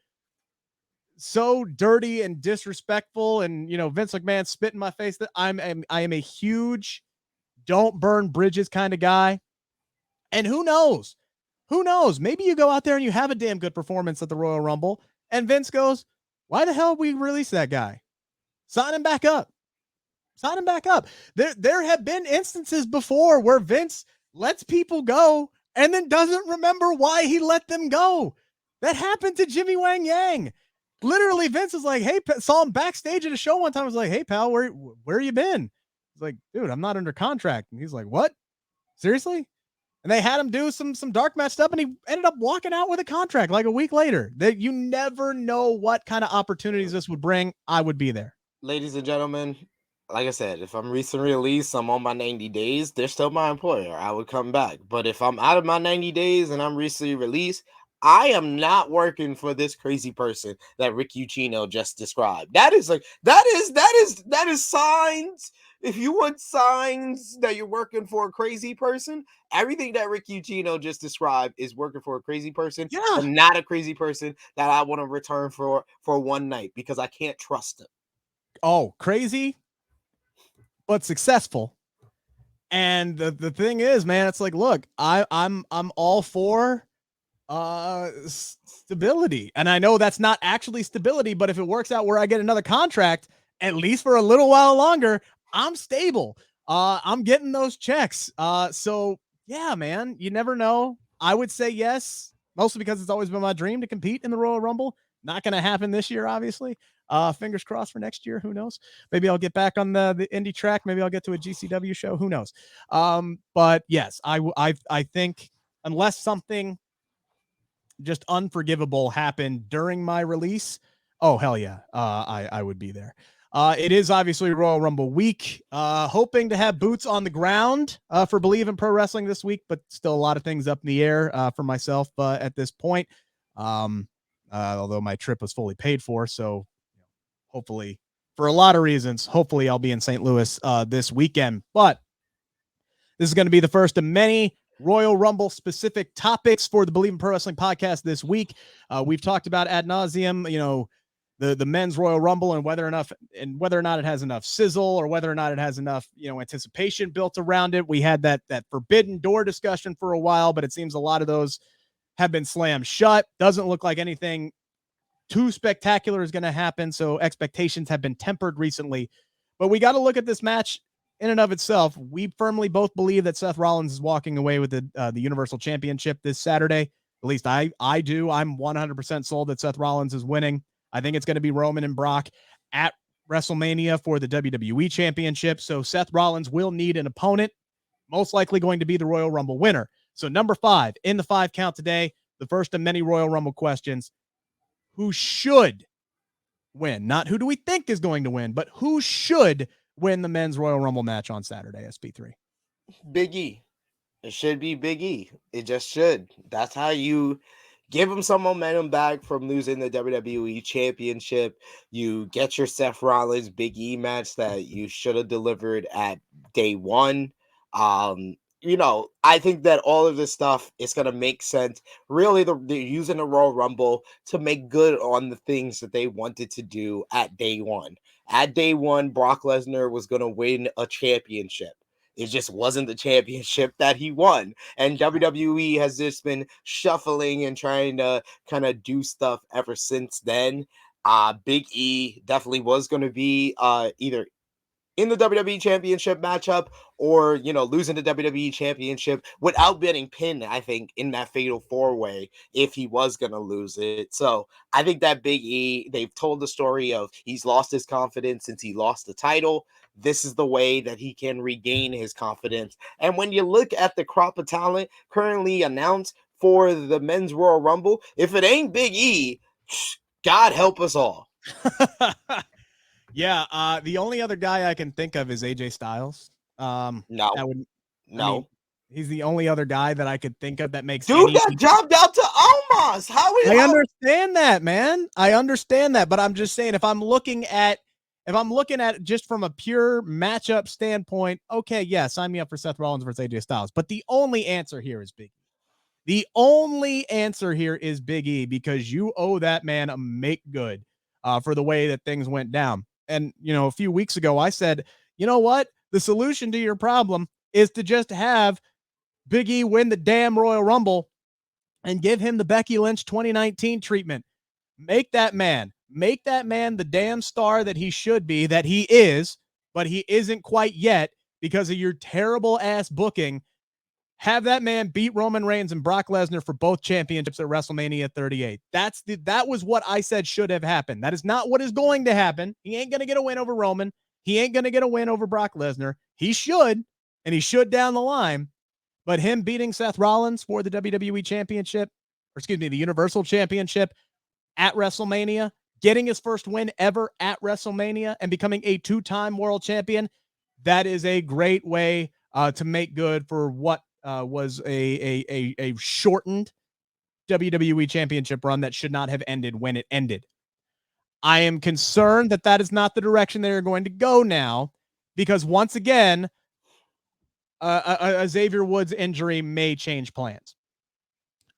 dirty and disrespectful, and Vince McMahon spit in my face. That I am a huge don't burn bridges kind of guy. And who knows? Maybe you go out there and you have a damn good performance at the Royal Rumble, and Vince goes, why the hell we release that guy? Sign him back up. There have been instances before where Vince lets people go and then doesn't remember why he let them go. That happened to Jimmy Wang Yang. Literally, Vince is like, hey, saw him backstage at a show one time. I was like, hey, pal, where you been? He's like, dude, I'm not under contract. And he's like, what? Seriously? And they had him do some dark match stuff, and he ended up walking out with a contract like a week later. That you never know what kind of opportunities this would bring. I would be there. Ladies and gentlemen, like I said, if I'm recently released, I'm on my 90 days, they're still my employer. I would come back. But if I'm out of my 90 days and I'm recently released, I am not working for this crazy person that Rick Ucchino just described. That is signs. If you want signs that you're working for a crazy person, everything that Rick Ucchino just described is working for a crazy person, but not a crazy person that I want to return for one night, because I can't trust him. Oh, crazy, but successful. And the thing is, man, it's like, look, I'm all for stability, and I know that's not actually stability, but if it works out where I get another contract, at least for a little while longer, I'm stable. I'm getting those checks. So yeah, man, you never know. I would say yes, mostly because it's always been my dream to compete in the Royal Rumble. Not going to happen this year, obviously. Fingers crossed for next year. Who knows? Maybe I'll get back on the indie track. Maybe I'll get to a GCW show. Who knows? But yes, I think unless something just unforgivable happened during my release, oh hell yeah, I would be there. It is obviously Royal Rumble week. Hoping to have boots on the ground for Bleav in Pro Wrestling this week, but still a lot of things up in the air for myself at this point. although my trip was fully paid for. So hopefully, for a lot of reasons, hopefully I'll be in St. Louis this weekend. But this is going to be the first of many Royal Rumble specific topics for the Bleav in Pro Wrestling podcast this week. We've talked about ad nauseum, the men's Royal Rumble and whether or not it has enough sizzle or whether or not it has enough, anticipation built around it. We had that forbidden door discussion for a while, but it seems a lot of those have been slammed shut. Doesn't look like anything too spectacular is going to happen. So expectations have been tempered recently, but we got to look at this match in and of itself. We firmly both believe that Seth Rollins is walking away with the Universal Championship this Saturday. At least I do. I'm 100% sold that Seth Rollins is winning. I think it's going to be Roman and Brock at WrestleMania for the WWE Championship. So Seth Rollins will need an opponent, most likely going to be the Royal Rumble winner. So number 5 in the 5 count today, the first of many Royal Rumble questions. Who should win? Not who do we think is going to win, but who should win the men's Royal Rumble match on Saturday, SP3? Big E. It should be Big E. It just should. That's how you give him some momentum back from losing the WWE Championship. You get your Seth Rollins Big E match that you should have delivered at day one. I think that all of this stuff is going to make sense. Really, they're using the Royal Rumble to make good on the things that they wanted to do at day one. At day one, Brock Lesnar was going to win a championship. It just wasn't the championship that he won. And WWE has just been shuffling and trying to kind of do stuff ever since then. Big E definitely was going to be either in the WWE Championship matchup or, losing the WWE Championship without getting pinned, I think, in that fatal 4-way if he was going to lose it. So I think that Big E, they've told the story of he's lost his confidence since he lost the title. This is the way that he can regain his confidence. And when you look at the crop of talent currently announced for the men's Royal Rumble, if it ain't Big E, God help us all. Yeah, the only other guy I can think of is AJ Styles. No. He's the only other guy that I could think of that makes Dude got jobbed out to Omos. I understand that, man. I understand that, but I'm just saying if I'm looking at just from a pure matchup standpoint, okay, yeah, sign me up for Seth Rollins versus AJ Styles. But the only answer here is Big E. The only answer here is Big E because you owe that man a make good for the way that things went down. And, a few weeks ago, I said, you know what? The solution to your problem is to just have Big E win the damn Royal Rumble and give him the Becky Lynch 2019 treatment. Make that man the damn star that he should be, that he is, but he isn't quite yet because of your terrible ass booking. Have that man beat Roman Reigns and Brock Lesnar for both championships at WrestleMania 38. That was what I said should have happened. That is not what is going to happen. He ain't going to get a win over Roman. He ain't going to get a win over Brock Lesnar. He should, and he should down the line. But him beating Seth Rollins for the WWE Championship, the Universal Championship at WrestleMania, getting his first win ever at WrestleMania and becoming a 2-time world champion, that is a great way to make good for what was a shortened WWE Championship run that should not have ended when it ended. I am concerned that is not the direction they're going to go now, because once again, a Xavier Woods injury may change plans.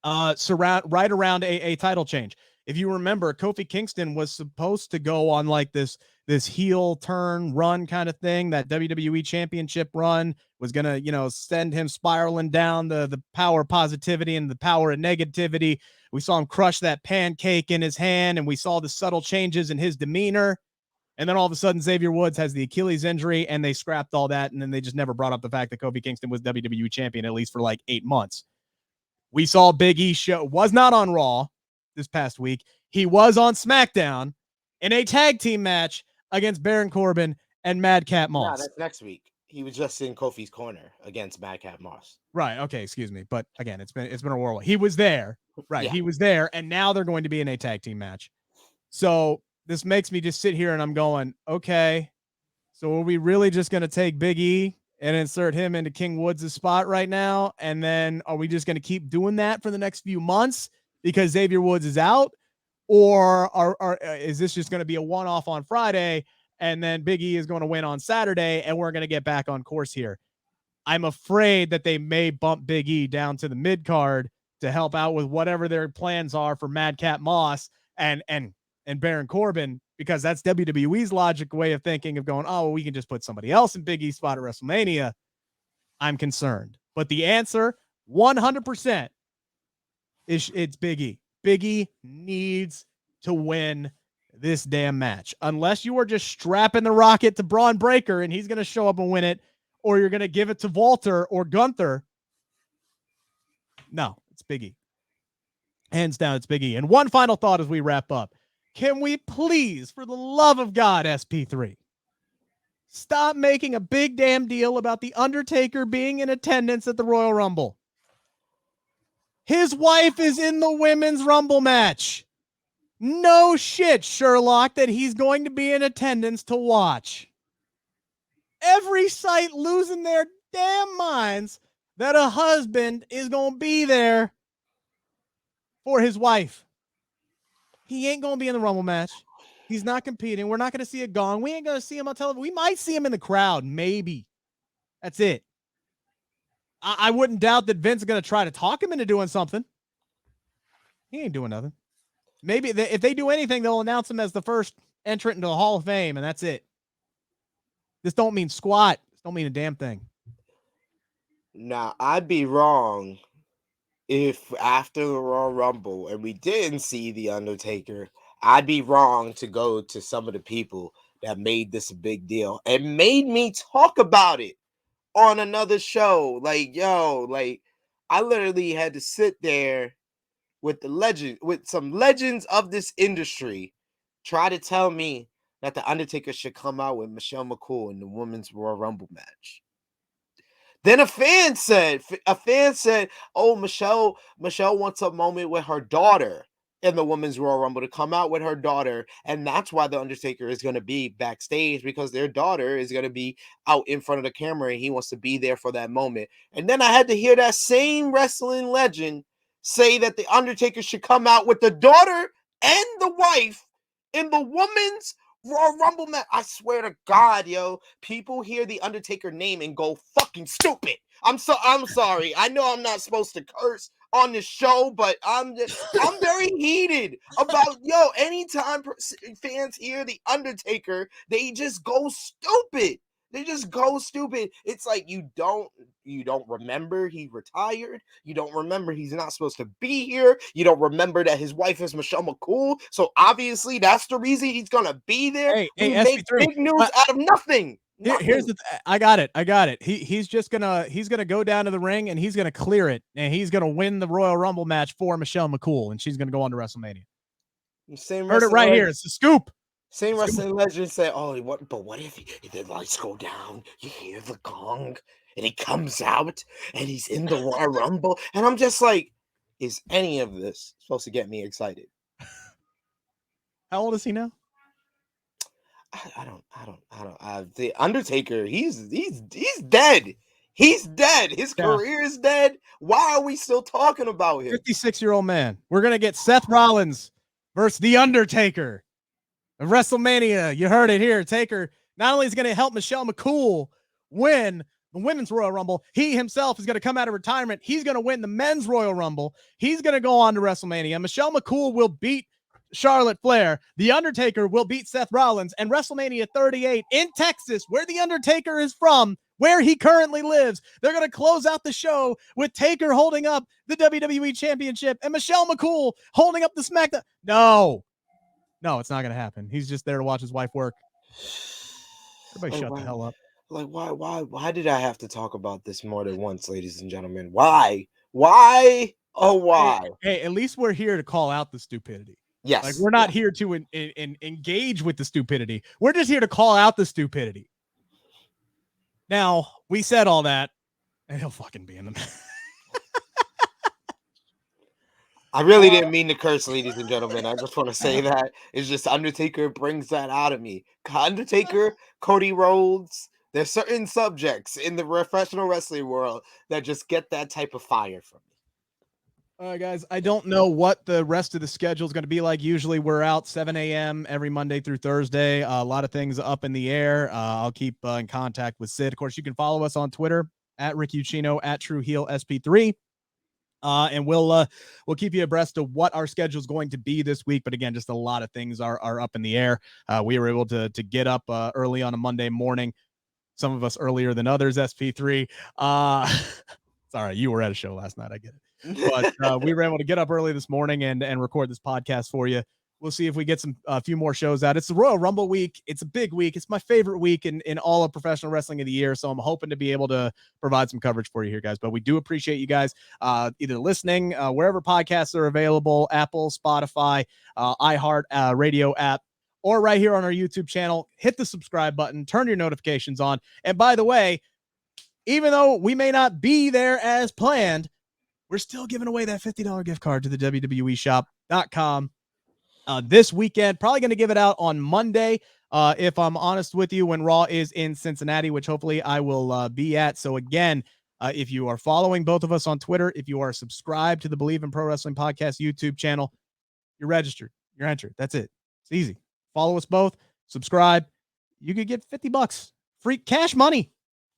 Right around a title change. If you remember, Kofi Kingston was supposed to go on like this heel turn run kind of thing. That WWE Championship run was going to, send him spiraling down the power of positivity and the power of negativity. We saw him crush that pancake in his hand, and we saw the subtle changes in his demeanor. And then all of a sudden, Xavier Woods has the Achilles injury, and they scrapped all that. And then they just never brought up the fact that Kofi Kingston was WWE champion, at least for like 8 months. We saw Big E was not on Raw this past week. He was on SmackDown in a tag team match against Baron Corbin and Madcap Moss. No, that's next week. He was just in Kofi's corner against Madcap Moss. Right. Okay. Excuse me. But again, it's been a whirlwind. He was there. Right. Yeah. He was there. And now they're going to be in a tag team match. So this makes me just sit here and I'm going, okay, so are we really just going to take Big E and insert him into King Woods' spot right now? And then are we just going to keep doing that for the next few months because Xavier Woods is out? Or is this just going to be a one-off on Friday and then Big E is going to win on Saturday and we're going to get back on course here? I'm afraid that they may bump Big E down to the mid card to help out with whatever their plans are for Madcap Moss and Baron Corbin, because that's WWE's logic way of thinking of going, oh, well, we can just put somebody else in Big E's spot at WrestleMania. I'm concerned. But the answer, 100%, is it's Big E. Big E needs to win this damn match. Unless you are just strapping the rocket to Braun Breaker and he's going to show up and win it, or you're going to give it to Walter or Gunther. No, it's Big E. Hands down, it's Big E. And one final thought as we wrap up. Can we please, for the love of God, SP3, stop making a big damn deal about The Undertaker being in attendance at the Royal Rumble? His wife is in the Women's Rumble match. No shit, Sherlock, that he's going to be in attendance to watch. Every site losing their damn minds that a husband is going to be there for his wife. He ain't going to be in the Rumble match. He's not competing. We're not going to see a gong. We ain't going to see him on television. We might see him in the crowd, maybe. That's it. I wouldn't doubt that Vince is going to try to talk him into doing something. He ain't doing nothing. Maybe if they do anything, they'll announce him as the first entrant into the Hall of Fame, and that's it. This don't mean squat. This don't mean a damn thing. Now, I'd be wrong if after the Royal Rumble and we didn't see The Undertaker, I'd be wrong to go to some of the people that made this a big deal and made me talk about it on another show. Like, yo, like, I literally had to sit there with some legends of this industry, try to tell me that The Undertaker should come out with Michelle McCool in the Women's Royal Rumble match. Then a fan said, oh, Michelle wants a moment with her daughter in the Women's Royal Rumble, to come out with her daughter, and that's why The Undertaker is going to be backstage, because their daughter is going to be out in front of the camera and he wants to be there for that moment. And then I had to hear that same wrestling legend say that The Undertaker should come out with the daughter and the wife in the Women's Royal Rumble match. I swear to God, yo, people hear The Undertaker name and go fucking stupid. I'm sorry. I know I'm not supposed to curse on this show, but I'm very heated about, yo, anytime fans hear The Undertaker, they just go stupid. They just go stupid. It's like you don't remember he retired. You don't remember he's not supposed to be here. You don't remember that his wife is Michelle McCool. So obviously that's the reason he's gonna be there. Hey, he makes big news out of nothing. Here's the I got it. He's gonna go down to the ring and he's gonna clear it, and he's gonna win the Royal Rumble match for Michelle McCool, and she's gonna go on to WrestleMania. Heard it right here. It's the scoop. Same wrestling legend said, "Oh, what if the lights go down? You hear the gong, and he comes out, and he's in the Royal Rumble." And I'm just like, is any of this supposed to get me excited? How old is he now? I don't. The Undertaker, he's dead. He's dead. His career is dead. Why are we still talking about him? 56-year-old man. We're gonna get Seth Rollins versus The Undertaker of WrestleMania. You heard it here. Taker not only is going to help Michelle McCool win the Women's Royal Rumble, he himself is going to come out of retirement. He's going to win the Men's Royal Rumble. He's going to go on to WrestleMania. Michelle McCool will beat Charlotte Flair. The Undertaker will beat Seth Rollins. And WrestleMania 38 in Texas, where The Undertaker is from, where he currently lives, they're going to close out the show with Taker holding up the WWE Championship and Michelle McCool holding up the SmackDown. No, it's not going to happen. He's just there to watch his wife work. Everybody shut the hell up. Like, why did I have to talk about this more than once, ladies and gentlemen? Why? Oh, why? Hey, at least we're here to call out the stupidity. Yes. Like, we're not here to engage with the stupidity. We're just here to call out the stupidity. Now, we said all that, and he'll fucking be in the match. I really didn't mean to curse, ladies and gentlemen. I just want to say that. It's just Undertaker brings that out of me. Undertaker, Cody Rhodes, there's certain subjects in the professional wrestling world that just get that type of fire from me. All right, guys. I don't know what the rest of the schedule is going to be like. Usually we're out 7 a.m. every Monday through Thursday. A lot of things up in the air. I'll keep in contact with Sid. Of course, you can follow us on Twitter at Rick Ucchino, at True Heel SP3. And we'll keep you abreast of what our schedule is going to be this week. But again, just a lot of things are up in the air. We were able to get up early on a Monday morning. Some of us earlier than others, SP3. Sorry, you were at a show last night. I get it. But we were able to get up early this morning and record this podcast for you. We'll see if we get a few more shows out. It's the Royal Rumble week. It's a big week. It's my favorite week in all of professional wrestling of the year. So I'm hoping to be able to provide some coverage for you here, guys. But we do appreciate you guys either listening, wherever podcasts are available, Apple, Spotify, iHeart radio app, or right here on our YouTube channel. Hit the subscribe button, turn your notifications on. And by the way, even though we may not be there as planned, we're still giving away that $50 gift card to the WWE shop.com this weekend. Probably going to give it out on Monday, if I'm honest with you, when Raw is in Cincinnati, which hopefully I will be at. So again, if you are following both of us on Twitter, if you are subscribed to the Bleav in Pro Wrestling Podcast YouTube channel, you're registered. You're entered. That's it. It's easy. Follow us both. Subscribe. You could get $50 free cash money.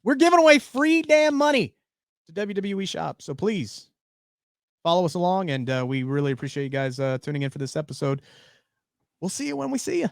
We're giving away free damn money to WWE Shop. So please follow us along, and we really appreciate you guys tuning in for this episode. We'll see you when we see you.